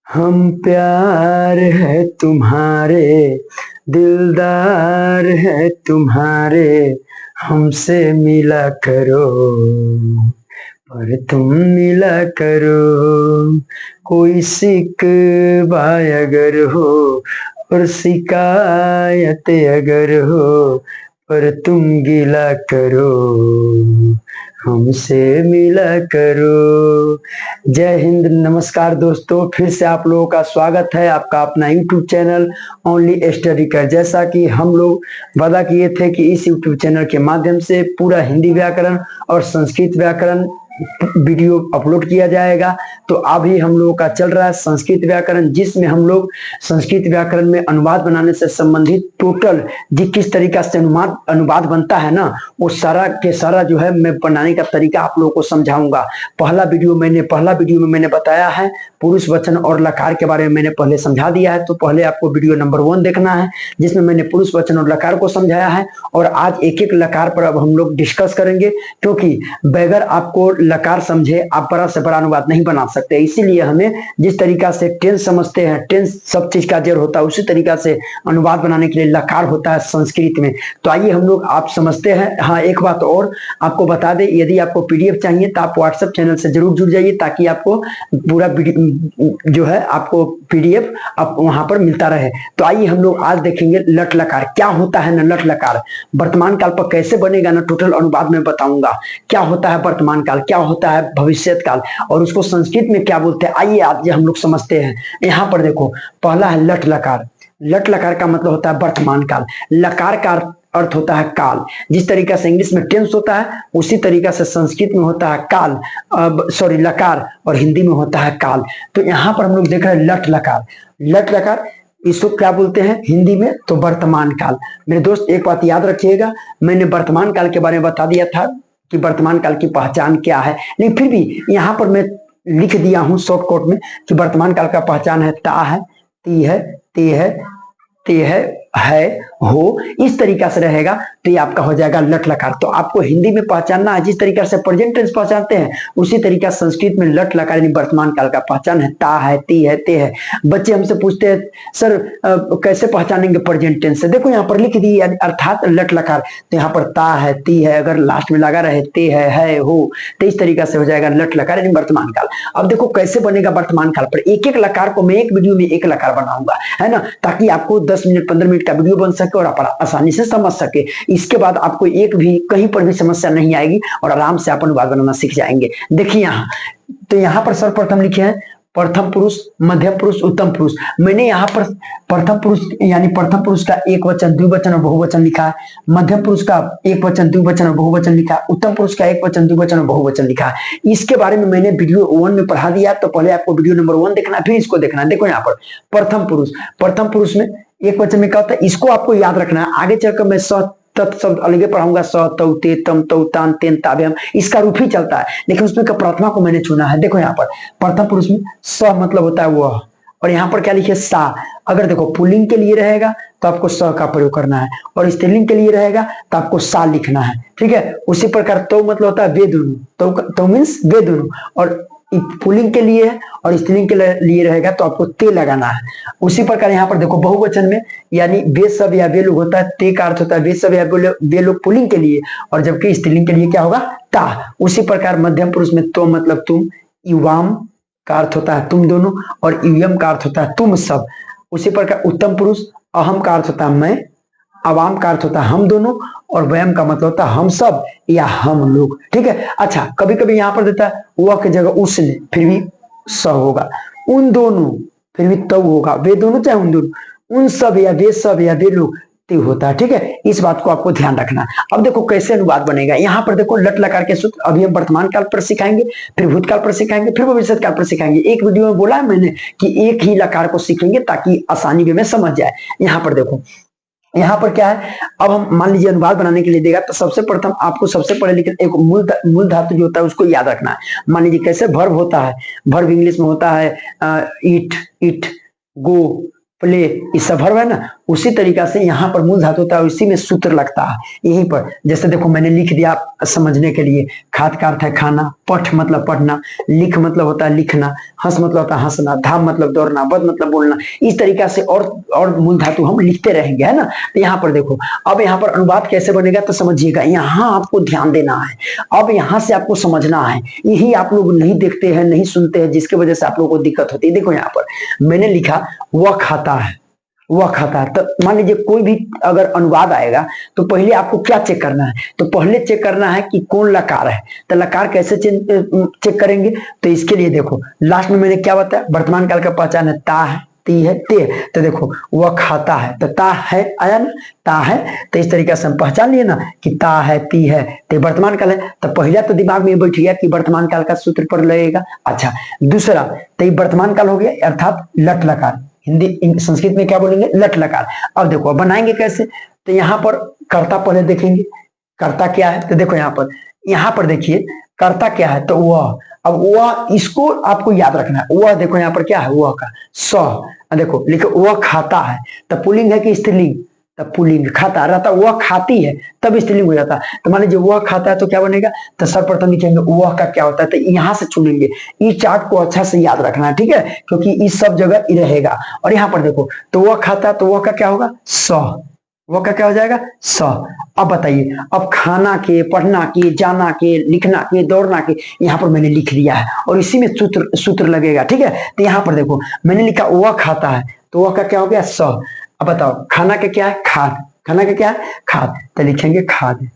हम प्यार है तुम्हारे, दिलदार है तुम्हारे, हमसे मिला करो, पर तुम मिला करो। कोई शिकवा अगर हो और शिकायत अगर हो, पर तुम गिला करो, हमसे मिला करो। जय हिंद, नमस्कार दोस्तों, फिर से आप लोगों का स्वागत है आपका अपना YouTube चैनल ओनली स्टडी कर। जैसा कि हम लोग वादा किए थे कि इस YouTube चैनल के माध्यम से पूरा हिंदी व्याकरण और संस्कृत व्याकरण वीडियो अपलोड किया जाएगा, तो अभी हम लोगों का चल रहा है संस्कृत व्याकरण, जिसमें हम लोग संस्कृत व्याकरण में अनुवाद बनाने से संबंधित टोटल किस तरीका से अनुवाद बनता है ना, वो सारा के सारा जो है मैं बनाने का तरीका आप लोगों को समझाऊंगा। पहला वीडियो में मैंने बताया है पुरुष वचन और लकार के बारे में, मैंने पहले समझा दिया है। तो पहले आपको वीडियो नंबर 1 देखना है, जिसमें मैंने पुरुष वचन और लकार को समझाया है। और आज एक एक लकार पर अब हम लोग डिस्कस करेंगे, क्योंकि बगैर आपको लकार समझे आप बड़ा से बड़ा अनुवाद नहीं बना सकते। इसीलिए हमें जिस तरीका से टेंस समझते हैं, टेंस सब चीज का जड़ होता है, उसी तरीका से अनुवाद बनाने के लिए लकार होता है संस्कृत में। तो आइए हम लोग आप समझते हैं। हाँ, एक बात और आपको बता दें, यदि आपको पीडीएफ चाहिए तो आप व्हाट्सएप चैनल से जरूर जुड़ जाइए, ताकि आपको पूरा जो है आपको पीडीएफ आप वहां पर मिलता रहे। तो आइए हम लोग आज देखेंगे लट लकार क्या होता है ना। लट लकार वर्तमान काल पर कैसे बनेगा ना, टोटल अनुवाद में बताऊंगा। क्या होता है वर्तमान काल, क्या होता है भविष्यत काल, और उसको संस्कृत में क्या बोलते हैं, आइए आज हम लोग समझते हैं। यहाँ पर देखो, पहला है लट लकार। लट लकार का मतलब होता है वर्तमान काल। लकार का अर्थ होता है काल। जिस तरीका से इंग्लिश में टेंस होता है, उसी तरीका से संस्कृत में होता है काल, सॉरी लकार, और हिंदी में होता है काल। तो यहाँ पर हम लोग देख रहे हैं लट लकार। लट लकार इसको क्या बोलते हैं हिंदी में, तो वर्तमान काल। मेरे दोस्त एक बात याद रखिएगा, मैंने वर्तमान काल के बारे में बता दिया था कि वर्तमान काल की पहचान क्या है, लेकिन फिर भी यहाँ पर मैं लिख दिया हूं शॉर्टकट में कि वर्तमान काल का पहचान है ता है, ती है, ते है, ते है, हो, इस तरीका से रहेगा तो ये आपका हो जाएगा लट लकार। तो आपको हिंदी में पहचानना है जिस तरीका से प्रेजेंट टेंस पहचानते हैं, उसी तरीका संस्कृत में लट लकार यानी वर्तमान काल का पहचान है ता है, ती है, ते है। बच्चे हमसे पूछते हैं सर कैसे पहचानेंगे प्रेजेंट टेंस से। देखो यहाँ पर लिख दी अर्थात लट लकार, तो यहाँ पर ता है, ती है, अगर लास्ट में लगा रहे ते है, हो, तो इस तरीका से हो जाएगा लट लकार यानी वर्तमान काल। अब देखो कैसे बनेगा वर्तमान काल पर। एक एक लकार को मैं एक वीडियो में एक लकार बनाऊंगा, है ना, ताकि आपको 10 मिनट 15 मिनट का वीडियो बन सके और आप आसानी से समझ सके। इसके बाद आपको एक भी कहीं पर भी समस्या नहीं आएगी और आराम से आप अनुवाद बनाना सीख जाएंगे। देखिए यहाँ, तो यहाँ पर सर्वप्रथम लिखे हैं प्रथम पुरुष, मध्यम पुरुष, उत्तम पुरुष। मैंने यहाँ पर प्रथम पुरुष यानी प्रथम पुरुष का एक वचन, द्विवचन और बहुवचन लिखा है। मध्यम पुरुष का एक वचन, द्विवचन और बहुवचन लिखा है। उत्तम पुरुष का एक वचन, द्विवचन और बहुवचन लिखा है। इसके बारे में मैंने वीडियो 1 में पढ़ा दिया, तो पहले आपको वीडियो नंबर 1 देखना, फिर इसको देखना। देखो यहाँ पर प्रथम पुरुष, प्रथम पुरुष में एक वचन में क्या होता है, इसको आपको याद रखना है। आगे चलकर मैं तत् शब्द अलगे पढ़ाऊंगा, स तौ ते तम तौ तान तेन ताभ्यम, इसका रूप ही चलता है, लेकिन उसमें प्रथमा को मैंने चुना है। देखो यहाँ पर प्रथम पुरुष में स मतलब होता है वह, और यहाँ पर क्या लिखे सा। अगर देखो पुल्लिंग के लिए रहेगा तो आपको स का प्रयोग करना है, और स्त्रीलिंग के लिए रहेगा तो आपको सा लिखना है, ठीक है। उसी प्रकार तो मतलब होता है वे दोनों, तो मीन्स वे दोनों, और पुल्लिंग के लिए है और स्त्रीलिंग के लिए रहेगा तो आपको ते लगाना है। उसी प्रकार यहाँ पर देखो बहुवचन में यानी वे सब या वे लोग होता है, ते का अर्थ होता है वे सब या वे लोग पुल्लिंग के लिए, और जबकि स्त्रीलिंग के लिए क्या होगा ता। उसी प्रकार मध्यम पुरुष में तो मतलब तुम, युवाम का अर्थ होता है तुम दोनों, और युयम का अर्थ होता है तुम सब। उसी प्रकार उत्तम पुरुष अहम का अर्थ होता है मैं, अवाम का अर्थ होता है हम दोनों, और वयम का मतलब होता है हम सब या हम लोग, ठीक है। अच्छा, कभी कभी यहाँ पर देता है वह की जगह उसने, फिर भी स होगा। उन दोनों, फिर भी तव होगा। वे दोनों चाहे उन दोनों, उन सब या वे लोग, ते होता है, ठीक है। इस बात को आपको ध्यान रखना। अब देखो कैसे अनुवाद बनेगा। यहाँ पर देखो लट लकार के सूत्र अभी हम वर्तमान काल पर सिखाएंगे, फिर भूतकाल पर सिखाएंगे, फिर भविष्य काल पर सिखाएंगे। एक वीडियो में बोला है मैंने कि एक ही लकार को सीखेंगे ताकि आसानी में समझ जाए। यहाँ पर देखो, यहाँ पर क्या है, अब हम मान लीजिए अनुवाद बनाने के लिए देगा, तो सबसे प्रथम आपको सबसे पढ़े लिखे एक मूल धातु जो होता है उसको याद रखना है। मान लीजिए कैसे वर्ब होता है, वर्ब इंग्लिश में होता है ईट, इट, गो, प्ले, इस वर्ब है ना, उसी तरीका से यहाँ पर मूल धातु होता है, इसी में सूत्र लगता है यहीं पर। जैसे देखो मैंने लिख दिया समझने के लिए, खाद का अर्थ है खाना, पठ मतलब पढ़ना, लिख मतलब होता है लिखना, हंस मतलब होता है हंसना, धाम मतलब दौड़ना, बद मतलब बोलना। इस तरीका से और मूल धातु हम लिखते रहेंगे, है ना। तो यहाँ पर देखो, अब यहाँ पर अनुवाद कैसे बनेगा तो समझिएगा, यहाँ आपको ध्यान देना है, अब यहाँ से आपको समझना है। यही आप लोग नहीं देखते हैं, नहीं सुनते हैं, जिसकी वजह से आप लोगों को दिक्कत होती है। देखो यहाँ पर मैंने लिखा वह खाता है, वह खाता है। तो मान लीजिए कोई भी अगर अनुवाद आएगा तो पहले आपको क्या चेक करना है, तो पहले चेक करना है कि कौन लकार है। तो लकार कैसे चेक करेंगे, तो इसके लिए देखो लास्ट में मैंने क्या बताया, वर्तमान काल का पहचान है ता है, ती है, ते। तो देखो वह खाता है, तो ता है आया ना, ता है। तो इस तरीके से हम पहचान लिए ना कि ता है, ती है, ते वर्तमान काल है। तो पहला तो दिमाग में बैठ गया कि वर्तमान काल का सूत्र पर लगेगा। अच्छा, दूसरा तो ये वर्तमान काल हो गया, अर्थात लट लकार, हिंदी संस्कृत में क्या बोलेंगे, लट लकार। अब देखो अब बनाएंगे कैसे, तो यहाँ पर कर्ता पहले देखेंगे, कर्ता क्या है। तो देखो यहाँ पर देखिए कर्ता क्या है, तो वह। अब वह इसको आपको याद रखना है, वह देखो यहाँ पर क्या है, वह का स। देखो लिखो वह खाता है, तो पुल्लिंग है कि स्त्रीलिंग, तब पुल्लिंग खाता रहता, वह खाती है तब स्त्रीलिंग हो जाता। तो मान लीजिए वह खाता है तो क्या बनेगा, तो सर्वप्रथम लिखेंगे वह का क्या होता है, तो यहाँ से चुनेंगे। इस चार्ट को अच्छा से याद रखना है, ठीक है, क्योंकि इस सब जगह ही रहेगा। और यहाँ पर देखो तो वह खाता है, तो वह का क्या होगा, स, वह का क्या हो जाएगा, स। अब बताइए, अब खाना के, पढ़ना के, जाना के, लिखना के, दौड़ना के, यहाँ पर मैंने लिख दिया है और इसी में सूत्र लगेगा, ठीक है। तो यहाँ पर देखो मैंने लिखा वह खाता है, तो वह का क्या हो गया, स। अब बताओ खाना का क्या है, खाद, खाना का क्या है, खाद, तो लिखेंगे खाद।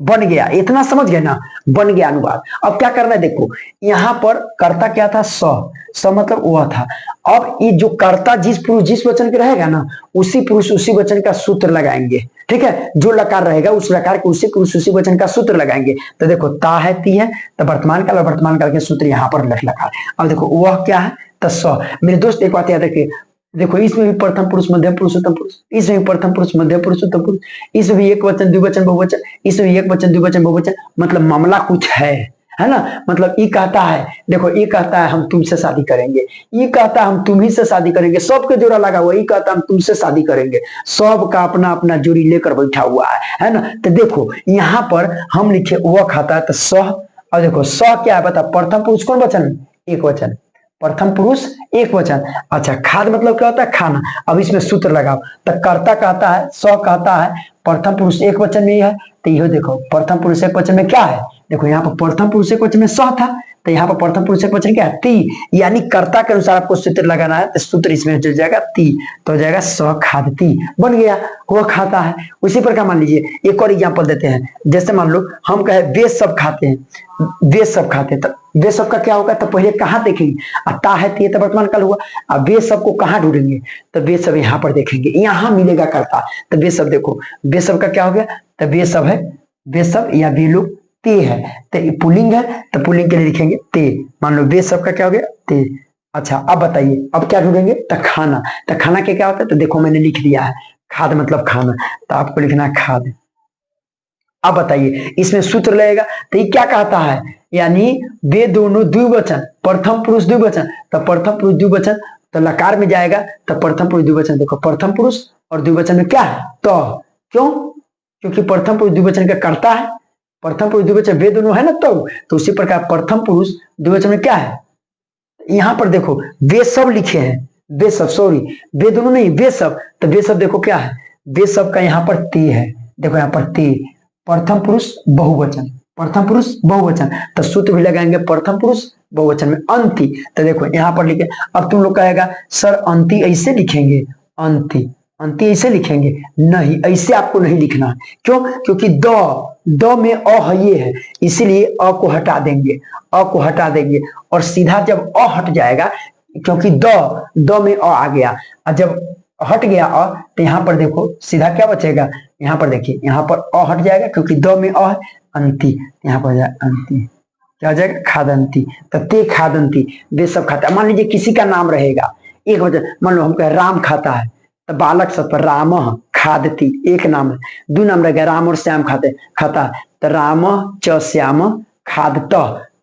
बन गया, इतना समझ गए ना, बन गया अनुवाद। अब क्या करना है, देखो यहाँ पर कर्ता क्या था, स मतलब वह था। अब ये जो कर्ता जिस पुरुष जिस वचन के रहेगा ना, उसी पुरुष उसी वचन का सूत्र लगाएंगे, ठीक है। जो लकार रहेगा उस लकार के उसी पुरुष उसी वचन का सूत्र लगाएंगे। तो देखो ता है, ती है, तो वर्तमान काल और वर्तमान काल के सूत्र यहाँ पर लट लकार। अब देखो वह क्या है, तो स। मेरे दोस्त एक बात याद रखिए, देखो इसमें भी प्रथम पुरुष मध्यम पुरुष उत्तम पुरुष, इसमें भी प्रथम पुरुष मध्यम पुरुष उत्तम पुरुष, इसमें भी एक वचन द्विवचन बहुवचन, इसमें भी एक वचन द्विवचन बहुवचन। मतलब मामला कुछ है ना। मतलब ये कहता है, देखो ये कहता है हम तुमसे शादी करेंगे, ये कहता है हम तुम्ही से शादी करेंगे, सबके जोड़ा लगा हुआ, ये कहता है हम तुमसे शादी करेंगे, सबका अपना अपना जोड़ी लेकर बैठा हुआ है ना। तो देखो यहाँ पर हम लिखे वह खाता है, तो स। और देखो स क्या है बता, प्रथम पुरुष कौन वचन, एक वचन, प्रथम पुरुष एक वचन। अच्छा, खाद मतलब क्या होता है, खाना। अब इसमें सूत्र लगाओ, तो कर्ता कहता है, स कहता है, प्रथम पुरुष एक वचन में ही है, तो यह देखो प्रथम पुरुष एक वचन में क्या है, देखो यहाँ पर प्रथम पुरुष एक वचन में स था, तो यहाँ पर प्रथम पुरुष एक वचन क्या है, ती। यानी कर्ता के अनुसार आपको सूत्र लगाना है, तो सूत्र इसमें जुड़ जाएगा ती, तो हो जाएगा स खादती, बन गया, वह खाता है। उसी प्रकार मान लीजिए एक और एग्जाम्पल देते हैं, जैसे मान लो हम कहे वे सब खाते हैं, वे सब खाते हैं, तो वे सब का क्या होगा, तो पहले कहाँ देखेंगे, ता है, ती है, तो वर्तमान काल हुआ। अब वे सब को कहाँ ढूंढेंगे, तो वे सब यहाँ पर देखेंगे, यहाँ मिलेगा कर्ता। तो वे सब देखो, वे सब का क्या हो गया, तो वे सब है, वे सब या वे लोग, ते है, तो पुल्लिंग है, तो पुल्लिंग के लिए लिखेंगे ते। मान लो वे सब का क्या हो गया, ते। अच्छा अब बताइए अब क्या ढूंढेंगे, तो खाना, तो खाना के क्या होता है, तो देखो मैंने लिख दिया है खाद मतलब खाना, तो आपको लिखना है खाद। अब बताइए इसमें सूत्र लगेगा, तो ये क्या कहता है, यानी वे दोनों द्विवचन, प्रथम पुरुष द्विवचन, तो प्रथम पुरुष द्विवचन, तो लकार में जाएगा, तो प्रथम पुरुष द्विवचन। देखो प्रथम पुरुष और द्विवचन में क्या है, तो क्यों, क्योंकि प्रथम पुरुष द्विवचन का कर्ता है, प्रथम पुरुष द्विवचन वे दोनों है ना, तो उसी प्रकार प्रथम पुरुष द्विवचन में क्या है, यहाँ पर देखो वे सब लिखे हैं, वे सब, सॉरी वे दोनों नहीं, वे सब, तो वे सब देखो क्या है, वे सब का यहाँ पर ते है, देखो यहाँ पर ते, प्रथम पुरुष बहुवचन, प्रथम पुरुष बहुवचन, तो सूत्र भी लगाएंगे प्रथम पुरुष बहुवचन में अंति। तो देखो यहाँ पर लिखे, अब तुम लोग कहेगा सर अंति ऐसे लिखेंगे, अंति अंति ऐसे लिखेंगे, नहीं ऐसे आपको नहीं लिखना है। क्यों, क्योंकि द में अ ये है, इसीलिए अ को हटा देंगे, अ को हटा देंगे और सीधा जब अ हट जाएगा, क्योंकि द में अ आ गया, और जब हट गया अ, तो यहाँ पर देखो सीधा क्या बचेगा, यहाँ पर देखिए यहाँ पर अ हट जाएगा, क्योंकि द में अ है, अंति, यहाँ पर अंति क्या हो जाएगा, खादंती। तो ते खादंती, वे सब खाता है। मान लीजिए किसी का नाम रहेगा एक वजह, मान लो हम कहे राम खाता है, तो बालक सब पर राम खादती एक नाम है, दो नाम रहेगा, राम और श्याम खाता है, तो राम च श्याम खादत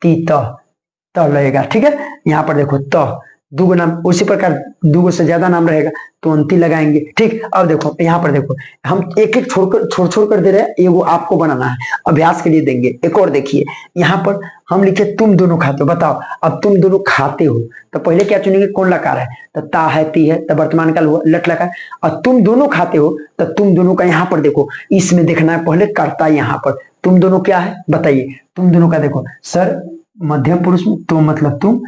ती त लगेगा, ठीक है। यहाँ पर देखो त, दूगो नाम, उसी प्रकार दूगो से ज्यादा नाम रहेगा तो अंति लगाएंगे। ठीक, अब देखो यहाँ पर देखो, हम एक एक छोड़ कर दे रहे हैं, ये वो आपको बनाना है, अभ्यास के लिए देंगे। एक और देखिए, यहाँ पर हम लिखे तुम दोनों खाते हो। बताओ, अब तुम दोनों खाते हो तो पहले क्या चुनेंगे, कौन लकार है, तो ता है, ती है, तो वर्तमान काल हुआ, लट लकार। और तुम दोनों खाते हो तो तुम दोनों का यहाँ पर देखो, इसमें देखना है पहले कर्ता, यहाँ पर तुम दोनों क्या है बताइए। तुम दोनों का देखो सर, मध्यम पुरुष में तो मतलब तुम,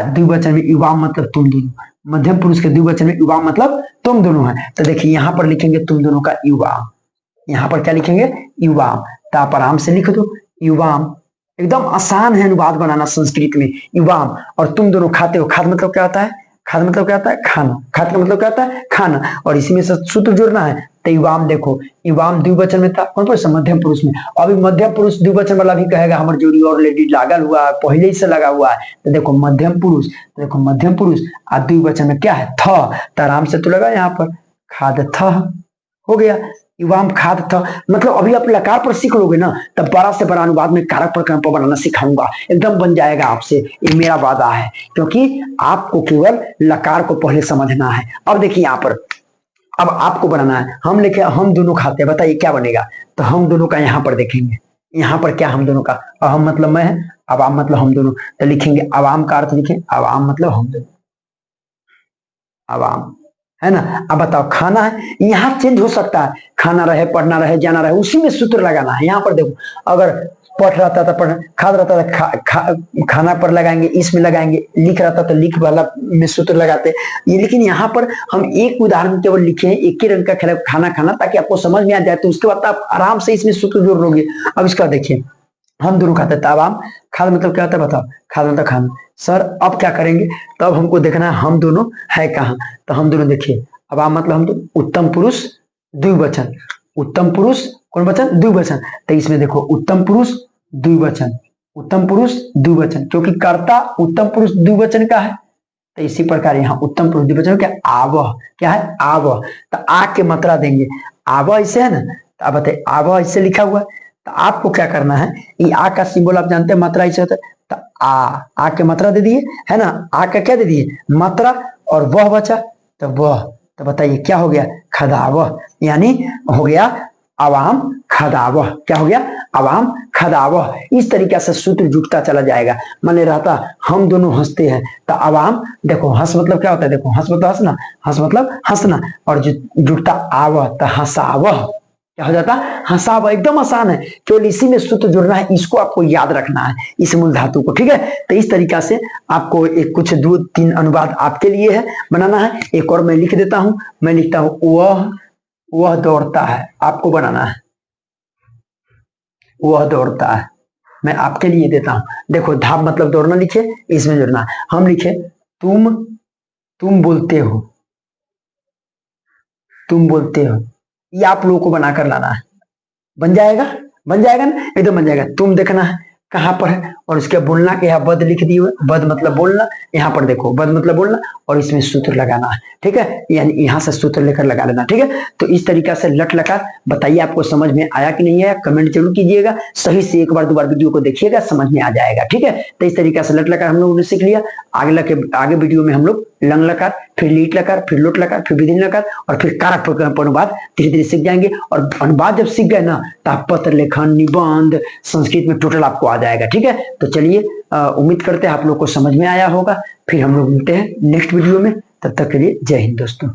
द्विवचन में युवाम मतलब तुम दोनों, मध्यम पुरुष के द्विवचन में युवाम मतलब तुम दोनों है। तो देखिए यहाँ पर लिखेंगे तुम दोनों का युवाम, यहाँ पर क्या लिखेंगे, युवाम, ता पर आम से लिख दो युवाम। एकदम आसान है अनुवाद बनाना संस्कृत में, युवाम। और तुम दोनों खाते हो, खाद मतलब क्या होता है, खाद मतलब क्या होता है, खाना, खाद का मतलब क्या होता है, खाना। और इसी में सूत्र जोड़ना है, तो युवाम देखो, युवाम द्विवचन में था, कौन पुरुष, मध्यम पुरुष में। अभी मध्यम पुरुष द्विवचन वाला भी कहेगा हमारे जोड़ी और लेडी लागल हुआ है, पहले ही से लगा हुआ है। तो देखो मध्यम पुरुष, तो देखो मध्यम पुरुष द्विवचन में क्या है, थ, तो आराम से तो लगा यहाँ पर खाद थ, हो गया युवाम खाद था। मतलब अभी आप लकार पर सीख लोगे ना, तब बड़ा से बड़ा अनुवाद में कारक प्रकरण पर बनाना सिखाऊंगा, एकदम बन जाएगा आपसे, ये मेरा वादा है, क्योंकि आपको केवल लकार को पहले समझना है। अब देखिए यहाँ पर, अब आपको बनाना है, हम लिखे हम दोनों खाते हैं, बताइए क्या बनेगा। तो हम दोनों का यहाँ पर देखेंगे, यहाँ पर क्या, हम दोनों का, अहम मतलब मैं है, अवाम मतलब हम दोनों, तो लिखेंगे अवाम का अर्थ लिखें, अवाम मतलब हम दोनों, अवाम, है ना। अब बताओ खाना है, यहाँ चेंज हो सकता है, खाना रहे, पढ़ना रहे, जाना रहे, उसी में सूत्र लगाना है। यहाँ पर देखो, अगर पढ़ रहता था पढ़, खाद रहता था खाना पर लगाएंगे, इसमें लगाएंगे, लिख रहता तो लिख वाला में सूत्र लगाते ये। लेकिन यहाँ पर हम एक उदाहरण केवल लिखे हैं, एक ही रंग का खेला खाना खाना, ताकि आपको समझ में आ जाए, तो उसके बाद आप आराम से इसमें सूत्र जोड़ लोगे। अब इसका देखिए, हम दोनों खाते हैं, तब खाद मतलब क्या होता है बताओ, खाद मतलब खाना। सर अब क्या करेंगे, तब हमको देखना है हम दोनों है कहाँ, तो हम दोनों देखिए, अब आप मतलब हम दोनों, उत्तम पुरुष द्विवचन, उत्तम पुरुष कौन वचन, द्विवचन। तो इसमें देखो उत्तम पुरुष द्विवचन, उत्तम पुरुष द्विवचन, क्योंकि कर्ता उत्तम पुरुष द्विवचन का है। तो इसी प्रकार यहाँ उत्तम पुरुष द्विवचन क्या, आवह, क्या है, आवह। तो आ के मात्रा देंगे, आवह ऐसे है ना, तो अब बताइए आवह ऐसे लिखा हुआ है, तो आपको क्या करना है, ये आ का सिंबल आप जानते हैं, मात्रा ऐसे होता है, तो आ के मात्रा दे दिए, है ना, आ का क्या दे दिए, मात्रा, और वह बचा, तो वह, तो बताइए क्या हो गया, खदावह, यानी हो गया अवाम खदावह, क्या हो गया, अवाम खदावह। इस तरीके से सूत्र जुटता चला जाएगा। माने रहता हम दोनों हंसते हैं, तो अवाम देखो, हंस मतलब क्या होता है, देखो हंस मतलब हंसना, हंस मतलब हंसना, और जो जुटता आवह, तो हंसावह, क्या हो जाता, हंसावह। एकदम आसान है, केवल इसी में सूत्र जुड़ना है, इसको आपको याद रखना है, इस मूल धातु को, ठीक है। तो इस तरीका से आपको एक कुछ 2-3 अनुवाद आपके लिए है बनाना है। एक और मैं लिख देता हूं, मैं लिखता हूं, वह दौड़ता है, आपको बनाना है, वह दौड़ता है, मैं आपके लिए देता हूं। देखो धाप मतलब दौड़ना लिखे, इसमें जुड़ना, हम लिखे तुम बोलते हो, तुम बोलते हो, ये आप लोगों को बनाकर लाना है। बन जाएगा, बन जाएगा ना, एकदम बन जाएगा। तुम देखना है कहां पर है, और उसके बोलना के यहाँ बद लिख दिए हुए, बद मतलब बोलना, यहाँ पर देखो बद मतलब बोलना, और इसमें सूत्र लगाना है, ठीक है, यानी यहाँ से सूत्र लेकर लगा लेना, ठीक है। तो इस तरीका से लट लकार, बताइए आपको समझ में आया कि नहीं आया, कमेंट जरूर कीजिएगा, सही से एक बार 2 बार वीडियो को देखिएगा, समझ में आ जाएगा, ठीक है। तो इस तरीका से लट लकार हम लोगों ने सीख लिया। आगे वीडियो में हम लोग लंग लकार, फिर लीट लकार, फिर लोट लकार, फिर विधिन लकार, और फिर कारक प्रकरण पर अनुवाद धीरे धीरे सीख जाएंगे। और अनुवाद जब सीख गए ना, तो आप पत्र लेखन, निबंध, संस्कृत में टोटल आपको आ जाएगा, ठीक है। तो चलिए, उम्मीद करते हैं आप लोग को समझ में आया होगा। फिर हम लोग मिलते हैं नेक्स्ट वीडियो में, तब तक के लिए जय हिंद दोस्तों।